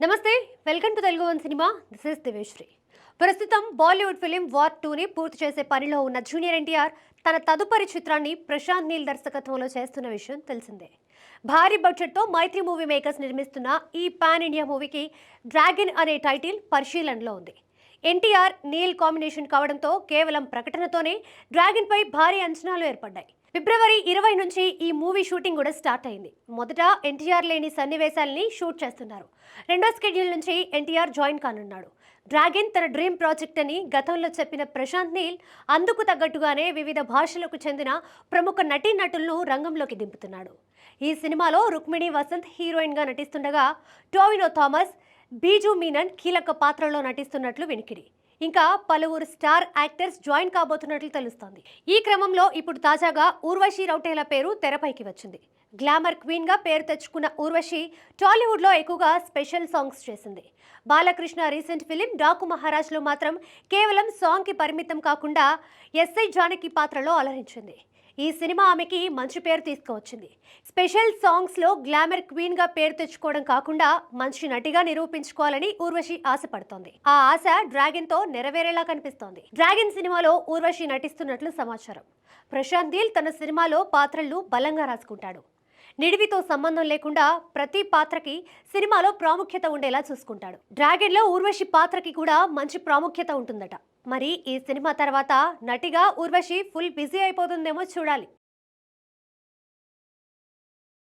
నమస్తే, welcome to Telugu one cinema. This is Diveshri. ప్రస్తుతం Bollywood film war 2ని పూర్తి చేసే పనిలో ఉన్న జూనియర్ ఎన్టీఆర్ తన తదుపరి చిత్రాన్ని ప్రశాంత్ నీల్ దర్శకత్వంలో చేస్తున్న విషయం తెలిసిందే. భారీ బడ్జెట్తో మైత్రి మూవీ మేకర్స్ నిర్మిస్తున్న ఈ పాన్ ఇండియా మూవీకి డ్రాగన్ అనే టైటిల్ పరిశీలనలో ఉంది. ఎన్టీఆర్ నీల్ కాంబినేషన్ కావడంతో కేవలం ప్రకటనతోనే డ్రాగన్ పై భారీ అంచనాలు ఏర్పడ్డాయి. ఫిబ్రవరి 20 నుంచి ఈ మూవీ షూటింగ్ కూడా స్టార్ట్ అయింది. మొదట ఎన్టీఆర్ లేని సన్నివేశాలని షూట్ చేస్తున్నారు. రెండో స్కెడ్యూల్ నుంచి ఎన్టీఆర్ జాయిన్ కానున్నాడు. డ్రాగన్ తన డ్రీమ్ ప్రాజెక్ట్ అని గతంలో చెప్పిన ప్రశాంత్ నీల్ అందుకు తగ్గట్టుగానే వివిధ భాషలకు చెందిన ప్రముఖ నటీనటులను రంగంలోకి దింపుతున్నాడు. ఈ సినిమాలో రుక్మిణి వసంత్ హీరోయిన్ గా నటిస్తుండగా టోవినో థామస్, బీజు మీనన్ కీలక పాత్రలో నటిస్తున్నట్లు వినికిడి. ఇంకా పలువురు స్టార్ యాక్టర్స్ జాయిన్ కాబోతున్నట్లు తెలుస్తోంది. ఈ క్రమంలో ఇప్పుడు తాజాగా ఊర్వశి రౌటేల పేరు తెరపైకి వచ్చింది. గ్లామర్ క్వీన్ గా పేరు తెచ్చుకున్న ఊర్వశి టాలీవుడ్ లో ఎక్కువగా స్పెషల్ సాంగ్స్ చేసింది. బాలకృష్ణ రీసెంట్ ఫిలిం డాకు మహారాజ్ లో మాత్రం కేవలం సాంగ్ కి పరిమితం కాకుండా ఎస్ఐ జానకి పాత్రలో అలరించింది. ఈ సినిమా ఆమెకి మంచి పేరు తీసుకువచ్చింది. స్పెషల్ సాంగ్స్ లో గ్లామర్ క్వీన్ గా పేరు తెచ్చుకోవడం కాకుండా మంచి నటిగా నిరూపించుకోవాలని ఊర్వశి ఆశపడుతోంది. ఆ ఆశ డ్రాగన్ తో నెరవేరేలా కనిపిస్తోంది. డ్రాగన్ సినిమాలో ఊర్వశి నటిస్తున్నట్లు సమాచారం. ప్రశాంత్ నీల్ తన సినిమాలో పాత్రలను బలంగా రాసుకుంటాడు. నిడివితో సంబంధం లేకుండా ప్రతి పాత్రకి సినిమాలో ప్రాముఖ్యత ఉండేలా చూసుకుంటాడు. డ్రాగన్ లో ఊర్వశి పాత్రకి కూడా మంచి ప్రాముఖ్యత ఉంటుందట. మరి ఈ సినిమా తర్వాత నటిగా ఊర్వశి ఫుల్ బిజీ అయిపోతుందేమో చూడాలి.